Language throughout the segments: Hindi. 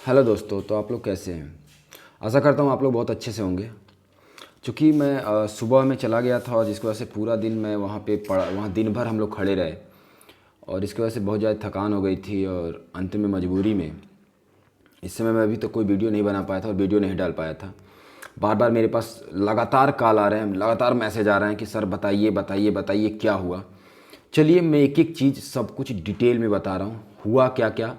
हेलो दोस्तों, तो आप लोग कैसे हैं। आशा करता हूँ आप लोग बहुत अच्छे से होंगे। चूँकि मैं सुबह में चला गया था और जिसकी वजह से पूरा दिन मैं वहाँ पे पड़ा, वहाँ दिन भर हम लोग खड़े रहे और इसकी वजह से बहुत ज़्यादा थकान हो गई थी और अंत में मजबूरी में इस समय मैं अभी तो कोई वीडियो नहीं बना पाया था और वीडियो नहीं डाल पाया था। बार बार मेरे पास लगातार कॉल आ रहे हैं, लगातार मैसेज आ रहे हैं कि सर बताइए बताइए बताइए क्या हुआ। चलिए मैं एक एक चीज़ सब कुछ डिटेल में बता रहा हूँ, हुआ क्या क्या,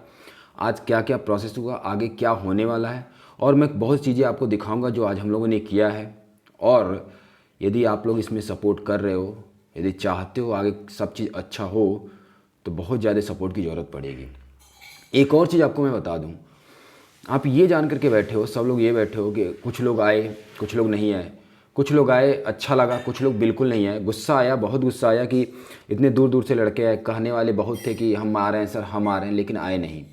आज क्या क्या प्रोसेस हुआ, आगे क्या होने वाला है। और मैं बहुत चीज़ें आपको दिखाऊंगा जो आज हम लोगों ने किया है। और यदि आप लोग इसमें सपोर्ट कर रहे हो, यदि चाहते हो आगे सब चीज़ अच्छा हो, तो बहुत ज़्यादा सपोर्ट की ज़रूरत पड़ेगी। एक और चीज़ आपको मैं बता दूँ, आप ये जान करके बैठे हो, सब लोग ये बैठे हो कि कुछ लोग आए कुछ लोग नहीं आए, कुछ लोग आए अच्छा लगा, कुछ लोग बिल्कुल नहीं आए। गुस्सा आया, बहुत गुस्सा आया कि इतने दूर दूर से लड़के आए, कहने वाले बहुत थे कि हम आ रहे हैं सर, हम आ रहे हैं, लेकिन आए नहीं।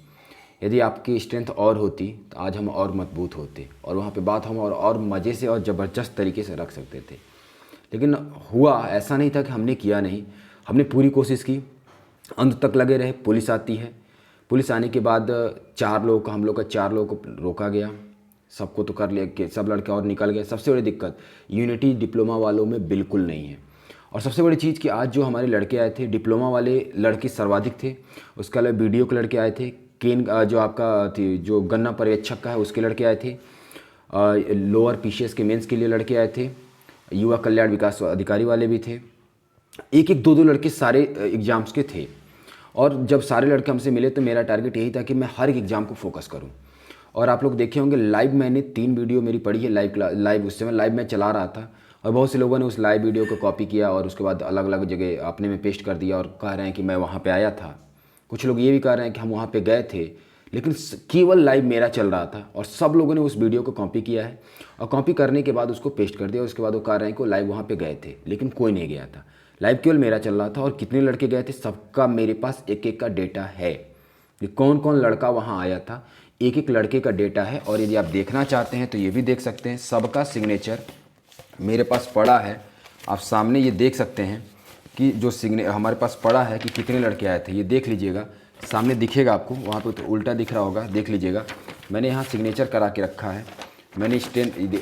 यदि आपकी स्ट्रेंथ और होती तो आज हम और मजबूत होते और वहाँ पे बात हम और मज़े से और ज़बरदस्त तरीके से रख सकते थे। लेकिन हुआ ऐसा नहीं था कि हमने किया नहीं, हमने पूरी कोशिश की, अंत तक लगे रहे। पुलिस आती है, पुलिस आने के बाद हम लोग का 4 लोगों को रोका गया। सबको तो कर लिया कि सब लड़के और निकल गए। सबसे बड़ी दिक्कत यूनिटी डिप्लोमा वालों में बिल्कुल नहीं है। और सबसे बड़ी चीज़ कि आज जो हमारे लड़के आए थे, डिप्लोमा वाले लड़के सर्वाधिक थे, उसके अलावा बीडीओ के लड़के आए थे, जो आपका थी जो गन्ना पर्यवेक्षक का है उसके लड़के आए थे, लोअर पीसीएस के मेंस के लिए लड़के आए थे, युवा कल्याण विकास अधिकारी वाले भी थे। एक एक दो दो लड़के सारे एग्ज़ाम्स के थे। और जब सारे लड़के हमसे मिले तो मेरा टारगेट यही था कि मैं हर एक एग्ज़ाम को फोकस करूं। और आप लोग देखे होंगे लाइव मैंने 3 वीडियो मेरी पड़ी है, लाइव उस समय लाइव मैं चला रहा था और बहुत से लोगों ने उस लाइव वीडियो को कॉपी किया और उसके बाद अलग अलग जगह अपने में पेस्ट कर दिया और कह रहे हैं कि मैं वहाँ पर आया था। कुछ लोग ये भी कह रहे हैं कि हम वहाँ पे गए थे, लेकिन केवल लाइव मेरा चल रहा था और सब लोगों ने उस वीडियो को कॉपी किया है और कॉपी करने के बाद उसको पेस्ट कर दिया। उसके बाद वो कह रहे हैं कि लाइव वहाँ पे गए थे, लेकिन कोई नहीं गया था। लाइव केवल मेरा चल रहा था और कितने लड़के गए थे सबका मेरे पास एक एक का डेटा है कि कौन कौन लड़का वहाँ आया था। एक एक लड़के का डेटा है और यदि आप देखना चाहते हैं तो ये भी देख सकते हैं, सबका सिग्नेचर मेरे पास पड़ा है। आप सामने ये देख सकते हैं कि जो हमारे पास पड़ा है कि कितने लड़के आए थे, ये देख लीजिएगा, सामने दिखेगा आपको, वहाँ पे तो उल्टा दिख रहा होगा, देख लीजिएगा। मैंने यहाँ सिग्नेचर करा के रखा है। मैंने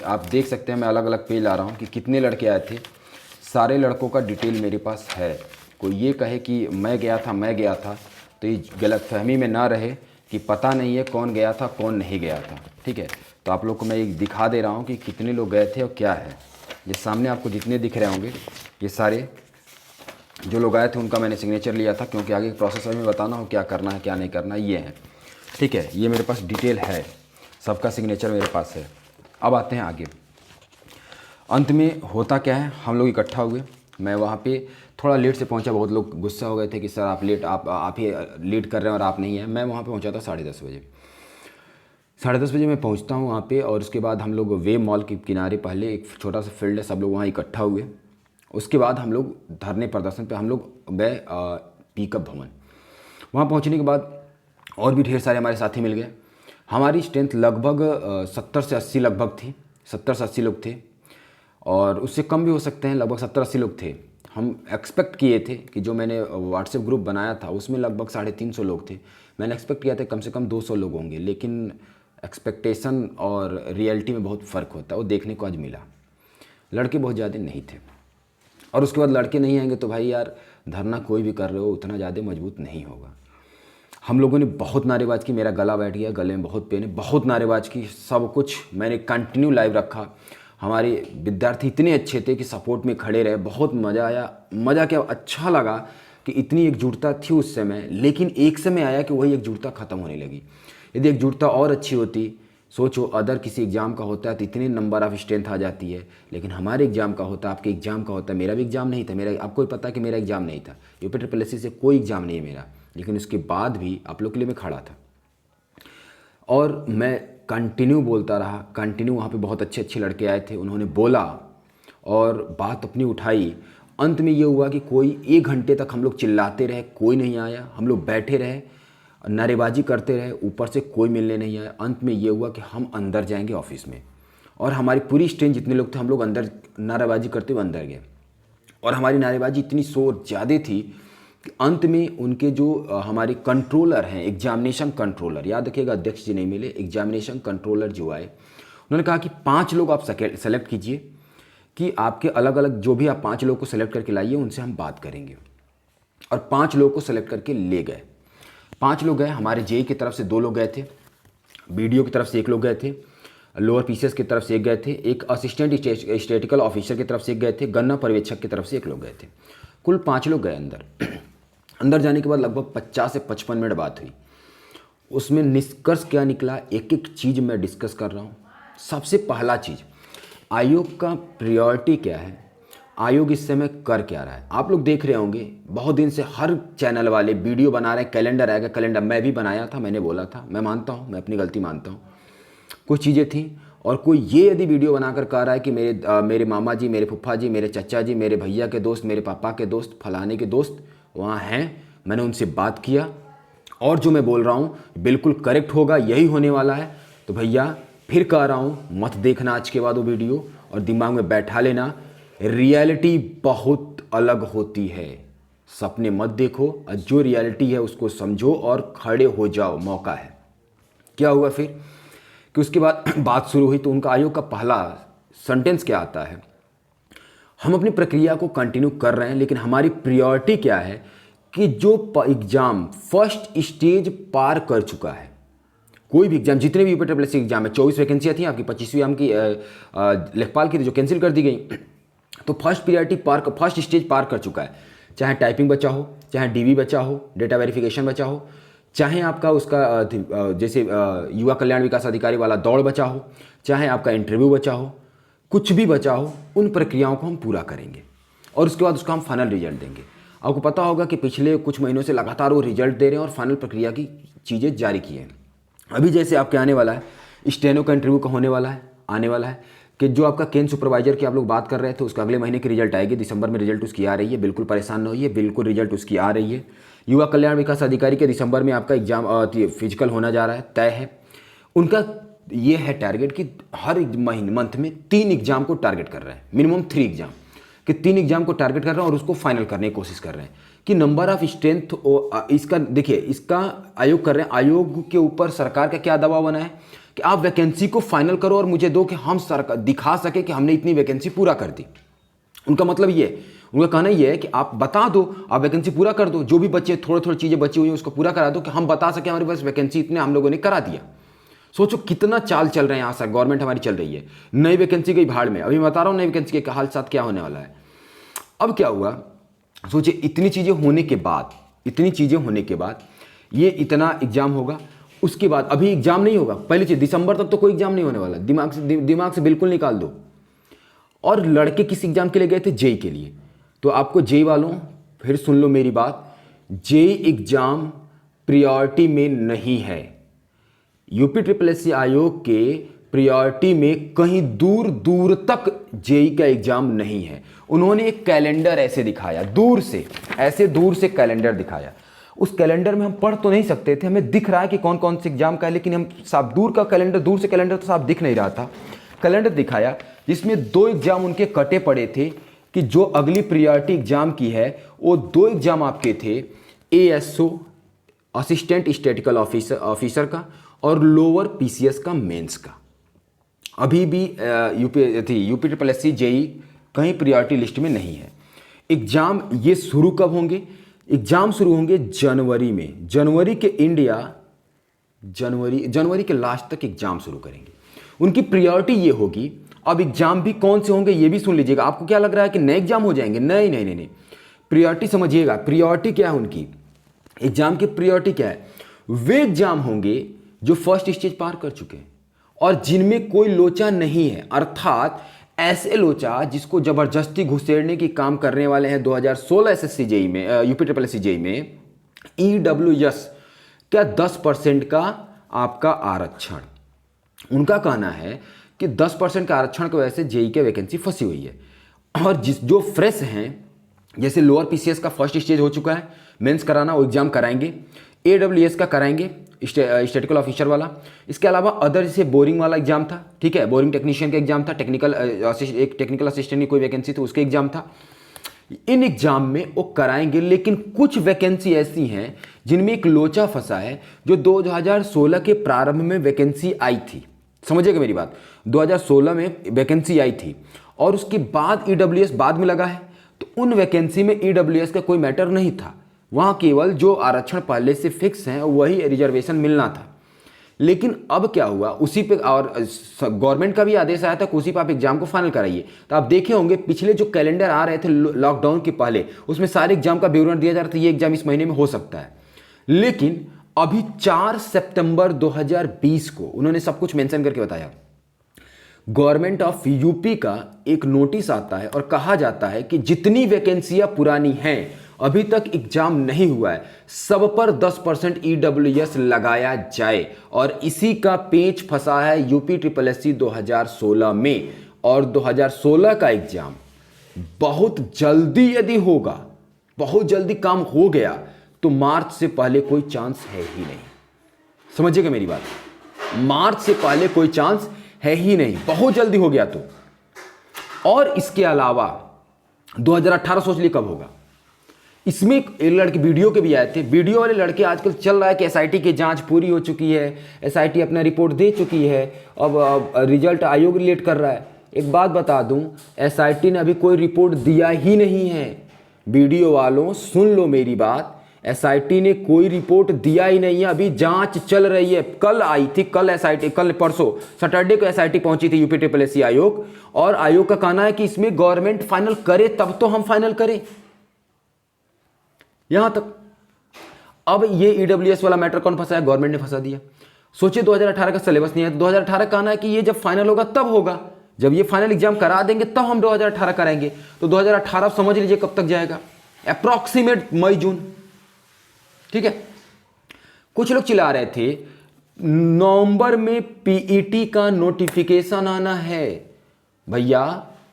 आप देख सकते हैं, मैं अलग अलग पेज ला रहा हूँ कि कितने लड़के आए थे। सारे लड़कों का डिटेल मेरे पास है। कोई ये कहे कि मैं गया था तो ये गलतफहमी में ना रहे कि पता नहीं है कौन गया था कौन नहीं गया था। ठीक है, तो आप लोग को मैं एक दिखा दे रहा हूँ कि कितने लोग गए थे और क्या है। ये सामने आपको जितने दिख रहे होंगे, ये सारे जो लोग आए थे उनका मैंने सिग्नेचर लिया था, क्योंकि आगे प्रोसेस में बताना हो क्या करना है क्या नहीं करना है। ये है, ठीक है, ये मेरे पास डिटेल है, सबका सिग्नेचर मेरे पास है। अब आते हैं आगे। अंत में होता क्या है, हम लोग इकट्ठा हुए। मैं वहाँ पे थोड़ा लेट से पहुँचा, बहुत लोग गुस्सा हो गए थे कि सर आप लेट, आप ही लेट कर रहे हैं और आप नहीं हैं। मैं वहाँ पे पहुँचा था 10:30 बजे। 10:30 बजे मैं पहुँचता हूँ वहाँ पे और उसके बाद हम लोग वेब मॉल के किनारे, पहले एक छोटा सा फील्ड है, सब लोग वहाँ इकट्ठा हुए। उसके बाद हम लोग धरने प्रदर्शन पे हम लोग गए पीकअप भवन। वहाँ पहुँचने के बाद और भी ढेर सारे हमारे साथी मिल गए। हमारी स्ट्रेंथ लगभग 70 से 80 लगभग थी, 70 से 80 लोग थे और उससे कम भी हो सकते हैं, लगभग 70-80 लोग थे। हम एक्सपेक्ट किए थे कि जो मैंने व्हाट्सएप ग्रुप बनाया था उसमें लगभग 350 लोग थे। मैंने एक्सपेक्ट किया था कम से कम 200 लोग होंगे, लेकिन एक्सपेक्टेशन और रियलिटी में बहुत फ़र्क होता है, वो देखने को आज मिला। लड़के बहुत ज़्यादा नहीं थे और उसके बाद लड़के नहीं आएंगे तो भाई यार धरना कोई भी कर रहे हो उतना ज़्यादा मजबूत नहीं होगा। हम लोगों ने बहुत नारेबाज की, मेरा गला बैठ गया, गले में बहुत पेन है, बहुत नारेबाज की, सब कुछ मैंने कंटिन्यू लाइव रखा। हमारे विद्यार्थी इतने अच्छे थे कि सपोर्ट में खड़े रहे, बहुत मज़ा आया। मज़ा क्या, अच्छा लगा कि इतनी एकजुटता थी उस समय, लेकिन एक समय आया कि वही एकजुटता ख़त्म होने लगी। यदि एकजुटता और अच्छी होती, सोचो अदर किसी एग्ज़ाम का होता है तो इतने नंबर ऑफ स्ट्रेंथ आ जाती है, लेकिन हमारे एग्ज़ाम का होता, आपके एग्ज़ाम का होता, मेरा भी एग्ज़ाम नहीं था, मेरा आपको भी पता है कि मेरा एग्ज़ाम नहीं था, यूपी से कोई एग्ज़ाम नहीं है मेरा, लेकिन उसके बाद भी आप लोग के लिए मैं खड़ा था और मैं कंटिन्यू बोलता रहा, कंटिन्यू। वहाँ पे बहुत अच्छे अच्छे लड़के आए थे, उन्होंने बोला और बात अपनी उठाई। अंत में ये हुआ कि कोई 1 घंटे तक हम लोग चिल्लाते रहे, कोई नहीं आया, हम लोग बैठे रहे, नारेबाजी करते रहे, ऊपर से कोई मिलने नहीं आया। अंत में ये हुआ कि हम अंदर जाएंगे ऑफिस में और हमारी पूरी स्ट्रेंथ जितने लोग थे हम लोग अंदर नारेबाजी करते हुए अंदर गए। और हमारी नारेबाजी इतनी शोर ज़्यादा थी अंत में उनके जो हमारे कंट्रोलर हैं, एग्जामिनेशन कंट्रोलर, याद रखिएगा अध्यक्ष जी नहीं मिले, एग्जामिनेशन कंट्रोलर जो आए, उन्होंने कहा कि 5 लोग आप सेलेक्ट कीजिए कि आपके अलग अलग जो भी आप 5 लोग को सेलेक्ट करके लाइए, उनसे हम बात करेंगे। और 5 लोग को सेलेक्ट करके ले गए। 5 लोग गए, हमारे जेई की तरफ से 2 लोग गए थे, बीडीओ की तरफ से 1 लोग गए थे, लोअर पीसीएस की तरफ से 1 गए थे, एक असिस्टेंट स्टैटिस्टिकल ऑफिसर की तरफ से 1 गए थे, गन्ना पर्यवेक्षक की तरफ से 1 लोग गए थे। कुल 5 लोग गए अंदर। अंदर जाने के बाद लगभग 50 से 55 मिनट बात हुई। उसमें निष्कर्ष क्या निकला, एक एक चीज़ मैं डिस्कस कर रहा हूँ। सबसे पहला चीज़, आयोग का प्रायोरिटी क्या है, आयोग इस समय कर क्या रहा है। आप लोग देख रहे होंगे बहुत दिन से हर चैनल वाले वीडियो बना रहे हैं, कैलेंडर आएगा, कैलेंडर मैं भी बनाया था, मैंने बोला था, मैं मानता हूँ, मैं अपनी गलती मानता हूँ, कुछ चीज़ें थी। और कोई ये यदि वीडियो बनाकर कह रहा है कि मेरे मामा जी, मेरे फुफ्फा जी, मेरे चचा जी, मेरे भैया के दोस्त, मेरे पापा के दोस्त, फलाने के दोस्त वहाँ हैं, मैंने उनसे बात किया और जो मैं बोल रहा हूँ बिल्कुल करेक्ट होगा, यही होने वाला है, तो भैया फिर कह रहा हूँ मत देखना आज के बाद वो वीडियो, और दिमाग में बैठा लेना, रियलिटी बहुत अलग होती है। सपने मत देखो, जो रियलिटी है उसको समझो और खड़े हो जाओ, मौका है। क्या हुआ फिर कि उसके बाद बात शुरू हुई, तो उनका आयोग का पहला सेंटेंस क्या आता है, हम अपनी प्रक्रिया को कंटिन्यू कर रहे हैं, लेकिन हमारी प्रायोरिटी क्या है कि जो एग्ज़ाम फर्स्ट स्टेज पार कर चुका है, कोई भी एग्जाम, जितने भी यूपीट्रिपलएससी एग्जाम है, 24 वैकेंसियाँ थी आपकी, 25वीं आम की लेखपाल की थी जो कैंसिल कर दी गई, तो फर्स्ट स्टेज पार कर चुका है। चाहे टाइपिंग बचा हो, चाहे डीवी बचा हो, डेटा वेरिफिकेशन बचा हो, चाहे आपका उसका जैसे युवा कल्याण विकास अधिकारी वाला दौड़ बचा हो, चाहे आपका इंटरव्यू बचा हो, कुछ भी बचा हो, उन प्रक्रियाओं को हम पूरा करेंगे और उसके बाद उसका हम फाइनल रिजल्ट देंगे। आपको पता होगा कि पिछले कुछ महीनों से लगातार वो रिजल्ट दे रहे हैं और फाइनल प्रक्रिया की चीज़ें जारी की हैं। अभी जैसे आपके आने वाला है, स्टेनो का इंटरव्यू का होने वाला है, आने वाला है, कि जो आपका केन सुपरवाइजर की आप लोग बात कर रहे थे, उसका अगले महीने की रिजल्ट आएगी, दिसंबर में रिजल्ट उसकी आ रही है, बिल्कुल परेशान न होइए, बिल्कुल रिजल्ट उसकी आ रही है। युवा कल्याण विकास अधिकारी के दिसंबर में आपका एग्जाम फिजिकल होना जा रहा है, तय है। उनका ये है टारगेट कि हर महीने मंथ में 3 एग्जाम को टारगेट कर रहे हैं, मिनिमम 3 एग्जाम, कि 3 एग्जाम को टारगेट कर रहे हैं और उसको फाइनल करने की कोशिश कर रहे हैं। कि नंबर ऑफ स्ट्रेंथ, इसका देखिए, इसका आयोग कर रहे हैं। आयोग के ऊपर सरकार का क्या दबाव बना है कि आप वैकेंसी को फाइनल करो और मुझे दो कि हम सरकार दिखा सके कि हमने इतनी वैकेंसी पूरा कर दी। उनका मतलब ये है, उनका कहना ये है कि आप बता दो, आप वैकेंसी पूरा कर दो, जो भी बच्चे थोड़े थोड़ी चीज़ें बची हुई हैं उसको पूरा करा दो कि हम बता सके हमारे पास वैकेंसी इतने हम लोगों ने करा दिया। सोचो कितना चाल चल रहे हैं यहाँ से, गवर्नमेंट हमारी चल रही है। नई वैकेंसी गई भाड़ में, अभी मैं बता रहा हूँ नई वैकेंसी के हाल साथ क्या होने वाला है। अब क्या हुआ, सोचिए इतनी चीज़ें होने के बाद ये इतना एग्जाम होगा, उसके बाद अभी एग्जाम नहीं होगा, पहली चीज़ दिसंबर तक तो कोई एग्जाम नहीं होने वाला, दिमाग से बिल्कुल निकाल दो। और लड़के किस एग्जाम के लिए गए थे, जेई के लिए। तो आपको जेई वालों फिर सुन लो मेरी बात, जेई एग्जाम प्रायोरिटी में नहीं है। यूपीट्रिपलएससी आयोग के प्रायोरिटी में कहीं दूर दूर तक जेई का एग्जाम नहीं है। उन्होंने एक कैलेंडर ऐसे दिखाया, दूर से कैलेंडर दिखाया। उस कैलेंडर में हम पढ़ तो नहीं सकते थे, हमें दिख रहा है कि कौन कौन से एग्जाम का है, लेकिन हम साफ दूर से कैलेंडर तो साफ दिख नहीं रहा था। कैलेंडर दिखाया जिसमें 2 एग्जाम उनके कटे पड़े थे कि जो अगली प्रायोरिटी एग्जाम की है, वो 2 एग्जाम आपके थे, एएसओ असिस्टेंट स्टैटिस्टिकल ऑफिसर का और लोअर पीसीएस का मेंस का। अभी भी यूपीट्रिपलएससी जेई कहीं प्रायोरिटी लिस्ट में नहीं है। एग्जाम ये शुरू कब होंगे, एग्जाम शुरू होंगे जनवरी में। जनवरी के लास्ट तक एग्जाम शुरू करेंगे। उनकी प्रायोरिटी ये होगी। अब एग्जाम भी कौन से होंगे ये भी सुन लीजिएगा। आपको क्या लग रहा है कि नए एग्जाम हो जाएंगे, नहीं, प्रायोरिटी समझिएगा। प्रायोरिटी क्या है उनकी, एग्जाम की प्रायोरिटी क्या है, वे एग्जाम होंगे जो फर्स्ट स्टेज पार कर चुके हैं और जिनमें कोई लोचा नहीं है, अर्थात ऐसे लोचा जिसको जबरदस्ती घुसेड़ने की काम करने वाले हैं 2016 एसएससी जेई में, यूपीट्रिपलएससी जेई में ईडब्ल्यूएस क्या 10% का आपका आरक्षण। उनका कहना है कि 10% का आरक्षण की वजह से जेई के वैकेंसी फंसी हुई है। और जो फ्रेश हैं, जैसे लोअर पीसीएस का फर्स्ट स्टेज हो चुका है, मेंस कराना, वो एग्जाम कराएंगे, एडब्ल्यूएस का कराएंगे, स्टैटिस्टिकल ऑफिसर वाला। इसके अलावा अदर जैसे बोरिंग वाला एग्जाम था, ठीक है, बोरिंग टेक्नीशियन का एग्जाम था, टेक्निकल असिस्टेंट की कोई वैकेंसी थी, उसका एग्जाम था। इन एग्जाम में वो कराएंगे, लेकिन कुछ वैकेंसी ऐसी हैं जिनमें एक लोचा फंसा है जो 2016 के प्रारंभ में वैकेंसी आई थी। समझिएगा मेरी बात, 2016 में वैकेंसी आई थी और उसके बाद ईडब्ल्यूएस बाद में लगा है। तो उन वैकेंसी में ईडब्ल्यूएस का कोई मैटर नहीं था, वहाँ केवल जो आरक्षण पहले से फिक्स हैं वही रिजर्वेशन मिलना था। लेकिन अब क्या हुआ, उसी पे और गवर्नमेंट का भी आदेश आया था कि उसी पर आप एग्जाम को फाइनल कराइए। तो आप देखे होंगे पिछले जो कैलेंडर आ रहे थे लॉकडाउन के पहले, उसमें सारे एग्जाम का विवरण दिया जा रहा था, ये एग्जाम इस महीने में हो सकता है। लेकिन अभी 4 सितंबर 2020 को उन्होंने सब कुछ मेंशन करके बताया, गवर्नमेंट ऑफ यूपी का एक नोटिस आता है और कहा जाता है कि जितनी वैकेंसियां पुरानी हैं, अभी तक एग्जाम नहीं हुआ है, सब पर 10% ईडब्ल्यूएस लगाया जाए। और इसी का पेच फंसा है यूपी ट्रिपल एससी 2016 में। और 2016 का एग्जाम बहुत जल्दी यदि होगा, बहुत जल्दी काम हो गया तो मार्च से पहले कोई चांस है ही नहीं। समझिएगा मेरी बात, मार्च से पहले कोई चांस है ही नहीं, बहुत जल्दी हो गया तो। और इसके अलावा 2018 सोच लिए कब होगा। इसमें लड़के वीडियो के भी आए थे, वीडियो वाले लड़के आजकल चल रहा है कि एसआईटी की जांच पूरी हो चुकी है, एसआईटी अपना रिपोर्ट दे चुकी है, अब रिजल्ट आयोग रिलेट कर रहा है। एक बात बता दूं, एसआईटी ने अभी कोई रिपोर्ट दिया ही नहीं है। वीडियो वालों सुन लो मेरी बात, एसआईटी ने कोई रिपोर्ट दिया ही नहीं है, अभी जांच चल रही है। कल आई थी, कल एसआईटी, कल परसों सैटरडे को एसआईटी पहुंची थी यूपी ट्रिपल एससी आयोग, और आयोग का कहना है कि इसमें गवर्नमेंट फाइनल करे तब तो हम फाइनल करें। यहां तक अब ये ईडब्ल्यूएस वाला मैटर कौन फंसा है, गवर्नमेंट ने फंसा दिया। सोचिए 2018 का सिलेबस नहीं है, 2018 कहना है कि ये जब फाइनल होगा तब होगा, जब ये फाइनल एग्जाम करा देंगे तब हम 2018 कराएंगे। तो 2018 समझ लीजिए कब तक जाएगा, अप्रॉक्सीमेट मई जून। ठीक है, कुछ लोग चिल्ला रहे थे नवंबर में पीईटी का नोटिफिकेशन आना है। भैया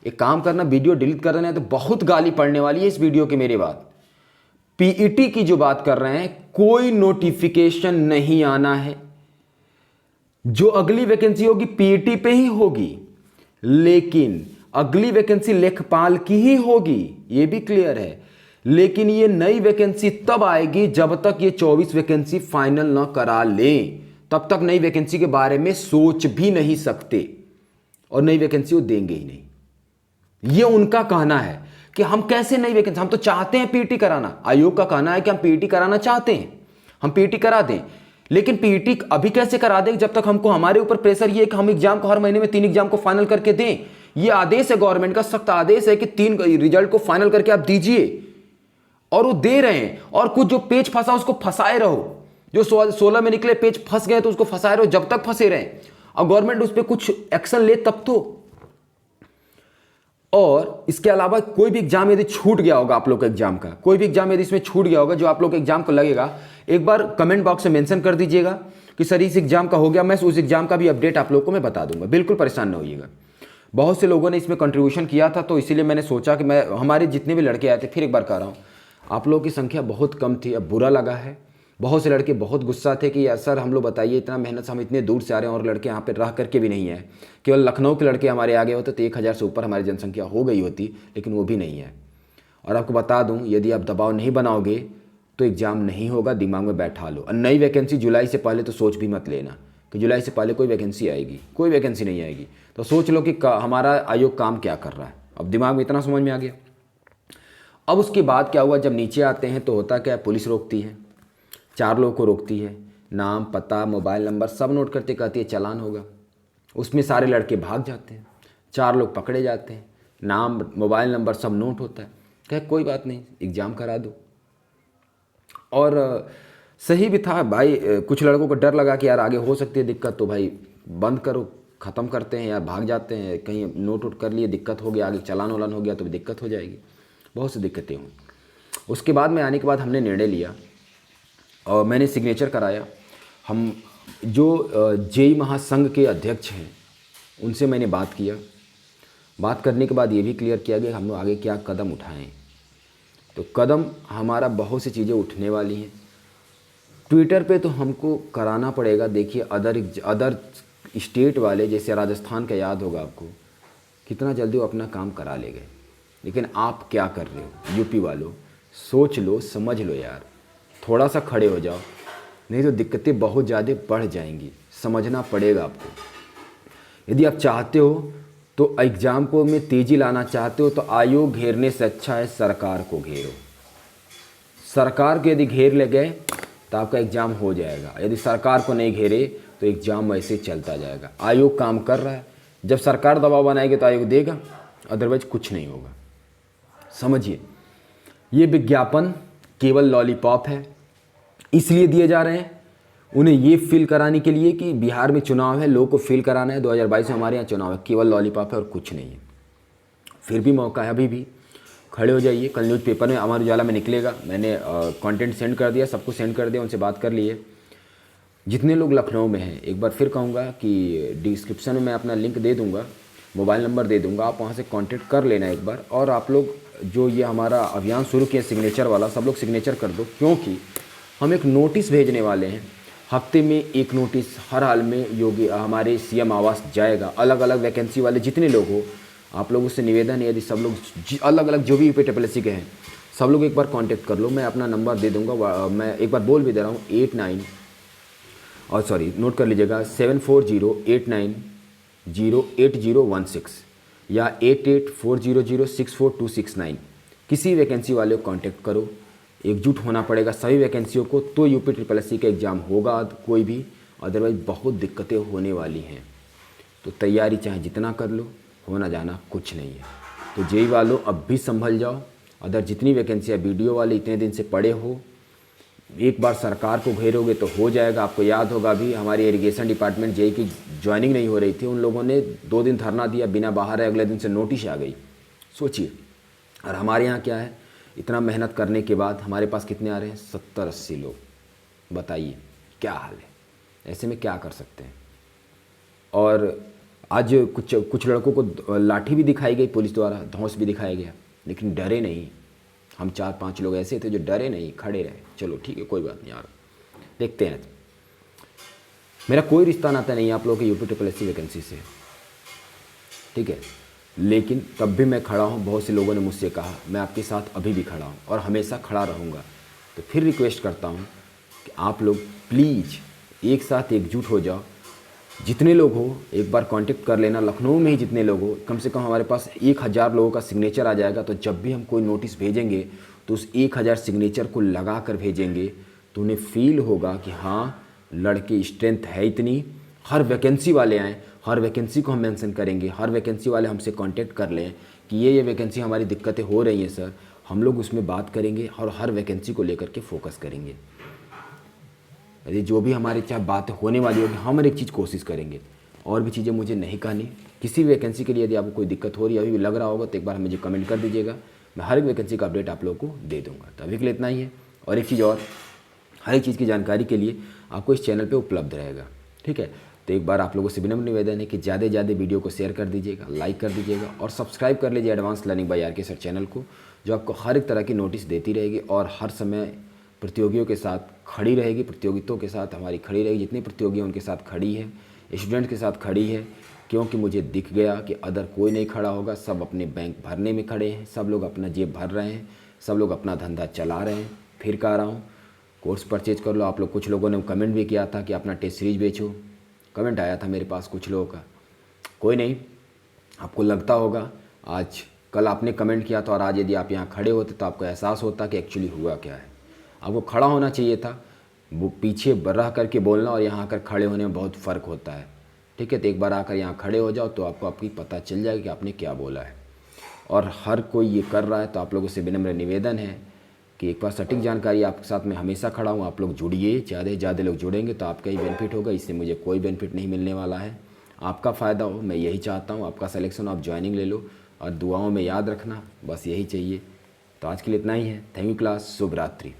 एक काम करना, वीडियो डिलीट कर देना है, तो बहुत गाली पड़ने वाली है इस वीडियो के मेरे बाद। पीईटी की जो बात कर रहे हैं, कोई नोटिफिकेशन नहीं आना है। जो अगली वैकेंसी होगी पीईटी पे ही होगी, लेकिन अगली वैकेंसी लेखपाल की ही होगी, ये भी क्लियर है। लेकिन ये नई वैकेंसी तब आएगी जब तक ये 24 वैकेंसी फाइनल ना करा लें, तब तक नई वैकेंसी के बारे में सोच भी नहीं सकते, और नई वैकेंसी वो देंगे ही नहीं। ये उनका कहना है कि हम कैसे नई वैकेंसी, हम तो चाहते हैं पीईटी कराना। आयोग का कहना है कि हम पीईटी कराना चाहते हैं, हम पीईटी करा दें, लेकिन पीईटी अभी कैसे करा दें जब तक हमको, हमारे ऊपर प्रेशर ये है कि हम एग्जाम को हर महीने में 3 एग्जाम को फाइनल करके दें। ये आदेश है गवर्नमेंट का, सख्त आदेश है कि 3 रिजल्ट को फाइनल करके आप दीजिए, और वो दे रहे हैं। और कुछ जो पेज फंसा उसको फंसाए रहो, जो 16 में निकले पेज फंस गए तो उसको फंसाए रहो जब तक फंसे रहे, और गवर्नमेंट उस पर कुछ एक्शन ले तब तो। और इसके अलावा कोई भी एग्जाम यदि छूट गया होगा, आप लोग का एग्जाम का कोई भी एग्जाम यदि इसमें छूट गया होगा जो आप लोग के एग्जाम को लगेगा, एक बार कमेंट बॉक्स में मेंशन कर दीजिएगा कि सर इस एग्जाम का हो गया, मैं उस एग्जाम का भी अपडेट आप लोग को मैं बता दूंगा, बिल्कुल परेशान न होइएगा। बहुत से लोगों ने इसमें कंट्रीब्यूशन किया था, तो इसीलिए मैंने सोचा कि मैं, हमारे जितने भी लड़के आए थे, फिर एक बार कह रहा हूँ, आप लोगों की संख्या बहुत कम थी, अब बुरा लगा है। बहुत से लड़के बहुत गुस्सा थे कि यार सर हम लोग बताइए, इतना मेहनत से हम इतने दूर से आ रहे हैं और लड़के यहाँ पे रह करके भी नहीं है। केवल लखनऊ के लड़के हमारे आगे होते तो 1000 से ऊपर हमारी जनसंख्या हो गई होती, लेकिन वो भी नहीं है। और आपको बता दूं, यदि आप दबाव नहीं बनाओगे तो एग्ज़ाम नहीं होगा, दिमाग में बैठा लो। और नई वैकेंसी जुलाई से पहले तो सोच भी मत लेना कि जुलाई से पहले कोई वैकेंसी आएगी, कोई वैकेंसी नहीं आएगी। तो सोच लो कि हमारा आयोग काम क्या कर रहा है। अब दिमाग में इतना समझ में आ गया। अब उसके बाद क्या हुआ, जब नीचे आते हैं तो होता क्या है, पुलिस रोकती है, 4 लोगों को रोकती है, नाम पता मोबाइल नंबर सब नोट करते, कहती है चालान होगा। उसमें सारे लड़के भाग जाते हैं, 4 लोग पकड़े जाते हैं, नाम मोबाइल नंबर सब नोट होता है, कहे कोई बात नहीं एग्ज़ाम करा दो। और सही भी था भाई, कुछ लड़कों को डर लगा कि यार आगे हो सकती है दिक्कत, तो भाई बंद करो, ख़त्म करते हैं, यार भाग जाते हैं, कहीं नोट वोट कर लिए, दिक्कत हो गया, आगे चालान वालान हो गया तो दिक्कत हो जाएगी, बहुत सी दिक्कतें हुई। उसके बाद में आने के बाद हमने निर्णय लिया और मैंने सिग्नेचर कराया। हम जो जेई महासंघ के अध्यक्ष हैं उनसे मैंने बात किया, बात करने के बाद ये भी क्लियर किया गया हम लोग आगे क्या कदम उठाएं। तो कदम हमारा बहुत सी चीज़ें उठने वाली हैं। ट्विटर पे तो हमको कराना पड़ेगा। देखिए अदर स्टेट वाले, जैसे राजस्थान का याद होगा आपको, कितना जल्दी वो अपना काम करा ले गए। लेकिन आप क्या कर रहे हो यूपी वालों? सोच लो, समझ लो यार, थोड़ा सा खड़े हो जाओ, नहीं तो दिक्कतें बहुत ज़्यादा बढ़ जाएंगी। समझना पड़ेगा आपको। यदि आप चाहते हो तो एग्ज़ाम को में तेज़ी लाना चाहते हो तो आयोग घेरने से अच्छा है सरकार को घेरो। सरकार को यदि घेर ले गए तो आपका एग्ज़ाम हो जाएगा। यदि सरकार को नहीं घेरे तो एग्ज़ाम वैसे चलता जाएगा। आयोग काम कर रहा है, जब सरकार दबाव बनाएगी तो आयोग देगा, अदरवाइज कुछ नहीं होगा। समझिए, ये विज्ञापन केवल लॉलीपॉप है, इसलिए दिए जा रहे हैं उन्हें ये फील कराने के लिए कि बिहार में चुनाव है, लोगों को फील कराना है 2022 में हमारे यहाँ चुनाव है। केवल लॉलीपॉप है और कुछ नहीं है। फिर भी मौका है, अभी भी खड़े हो जाइए। कल न्यूज़पेपर में अमर उजाला में निकलेगा। मैंने कंटेंट सेंड कर दिया, सबको सेंड कर दिया, उनसे बात कर लिए। जितने लोग लखनऊ में हैं, एक बार फिर कहूँगा कि डिस्क्रिप्शन में मैं अपना लिंक दे दूँगा, मोबाइल नंबर दे दूँगा, आप वहाँ से कांटेक्ट कर लेना एक बार। और आप लोग जो ये हमारा अभियान शुरू किया सिग्नेचर वाला, सब लोग सिग्नेचर कर दो, क्योंकि हम एक नोटिस भेजने वाले हैं। हफ्ते में एक नोटिस हर हाल में योगी हमारे सीएम आवास जाएगा। अलग अलग वैकेंसी वाले जितने लोग हो, आप लोगों से निवेदन है, यदि सब लोग अलग अलग जो भी यूपी ट्रिपल के हैं, सब लोग एक बार कांटेक्ट कर लो। मैं अपना नंबर दे दूंगा, मैं एक बार बोल भी दे रहा हूँ, 89 और सॉरी नोट कर लीजिएगा 7408908016 या 8840064269। किसी वैकेंसी वाले को कांटेक्ट करो। एकजुट होना पड़ेगा सभी वैकेंसियों को, तो यूपी ट्रिपल एस सी का एग्ज़ाम होगा कोई भी, अदरवाइज बहुत दिक्कतें होने वाली हैं। तो तैयारी चाहे जितना कर लो, होना जाना कुछ नहीं है। तो जेई वालों अब भी संभल जाओ। अदर जितनी वैकेंसियाँ वीडियो वाले इतने दिन से पड़े हो, एक बार सरकार को घेरोगे तो हो जाएगा। आपको याद होगा अभी हमारी इरिगेशन डिपार्टमेंट जेई की ज्वाइनिंग नहीं हो रही थी, उन लोगों ने 2 दिन धरना दिया, बिना बाहर है, अगले दिन से नोटिस आ गई। सोचिए, और हमारे यहाँ क्या है, इतना मेहनत करने के बाद हमारे पास कितने आ रहे हैं? 70-80 लोग। बताइए क्या हाल है? ऐसे में क्या कर सकते हैं? और आज कुछ लड़कों को लाठी भी दिखाई गई पुलिस द्वारा, धौंस भी दिखाया गया, लेकिन डरे नहीं। हम 4-5 लोग ऐसे थे जो डरे नहीं, खड़े रहे। चलो ठीक है, कोई बात नहीं यार, देखते हैं। मेरा कोई रिश्ता नाता नहीं है आप लोगों के UP triple S C vacancy से, ठीक है, लेकिन तब भी मैं खड़ा हूँ। बहुत से लोगों ने मुझसे कहा, मैं आपके साथ अभी भी खड़ा हूँ और हमेशा खड़ा रहूँगा। तो फिर रिक्वेस्ट करता हूँ कि आप लोग प्लीज़ एक साथ एकजुट हो जाओ। जितने लोग हो एक बार कांटेक्ट कर लेना। लखनऊ में ही जितने लोग हो, कम से कम हमारे पास 1000 लोगों का सिग्नेचर आ जाएगा। तो जब भी हम कोई नोटिस भेजेंगे तो उस 1000 सिग्नेचर को लगा कर भेजेंगे, तो उन्हें फील होगा कि हाँ, लड़के स्ट्रेंथ है इतनी। हर वैकेंसी वाले आएँ, हर वैकेंसी को हम मेंशन करेंगे, हर वैकेंसी वाले हमसे कांटेक्ट कर लें कि ये वैकेंसी हमारी दिक्कतें हो रही हैं सर, हम लोग उसमें बात करेंगे और हर वैकेंसी को लेकर के फोकस करेंगे। यदि जो भी हमारी चाहे बातें होने वाली होगी, हम हर एक चीज़ कोशिश करेंगे। और भी चीज़ें मुझे नहीं कहनी। किसी वैकेंसी के लिए यदि आपको कोई दिक्कत हो रही है, अभी भी लग रहा होगा, तो एक बार मुझे कमेंट कर दीजिएगा। मैं हर एक वैकेंसी का अपडेट आप लोगों को दे दूँगा। तो अभी के लिए इतना ही है। और एक चीज़ और, हर एक चीज़ की जानकारी के लिए आपको इस चैनल पर उपलब्ध रहेगा, ठीक है। तो एक बार आप लोगों से विनम्र निवेदन है कि ज़्यादा से ज़्यादा वीडियो को शेयर कर दीजिएगा, लाइक कर दीजिएगा और सब्सक्राइब कर लीजिए एडवांस लर्निंग बाय आर के सर चैनल को, जो आपको हर एक तरह की नोटिस देती रहेगी और हर समय प्रतियोगियों के साथ खड़ी रहेगी। प्रतियोगितों के साथ हमारी खड़ी रहेगी, जितने प्रतियोगी हैं उनके साथ खड़ी है, स्टूडेंट के साथ खड़ी है। क्योंकि मुझे दिख गया कि अदर कोई नहीं खड़ा होगा, सब अपने बैंक भरने में खड़े हैं, सब लोग अपना जेब भर रहे हैं, सब लोग अपना धंधा चला रहे हैं। फिर कह रहा हूँ, कोर्स परचेज कर लो। आप लोग कुछ लोगों ने कमेंट भी किया था कि अपना टेस्ट सीरीज बेचो, कमेंट आया था मेरे पास कुछ लोगों का। कोई नहीं, आपको लगता होगा आज कल आपने कमेंट किया था और आज यदि आप यहाँ खड़े होते तो आपको एहसास होता कि एक्चुअली हुआ क्या है। आपको खड़ा होना चाहिए था, वो पीछे रह करके बोलना और यहाँ आकर खड़े होने में बहुत फ़र्क होता है, ठीक है। तो एक बार आकर यहाँ खड़े हो जाओ तो आपको आपकी पता चल जाएगा कि आपने क्या बोला है। और हर कोई ये कर रहा है, तो आप लोगों से विनम्र निवेदन है कि एक बार सटीक जानकारी आपके साथ मैं हमेशा खड़ा हूँ। आप लोग जुड़िए, ज़्यादा से ज़्यादा लोग जुड़ेंगे तो आपका ही बेनिफिट होगा। इससे मुझे कोई बेनिफिट नहीं मिलने वाला है, आपका फ़ायदा हो, मैं यही चाहता हूँ। आपका सिलेक्शन, आप ज्वाइनिंग ले लो और दुआओं में याद रखना, बस यही चाहिए। तो आज के लिए इतना ही है। थैंक यू क्लास, शुभ रात्रि।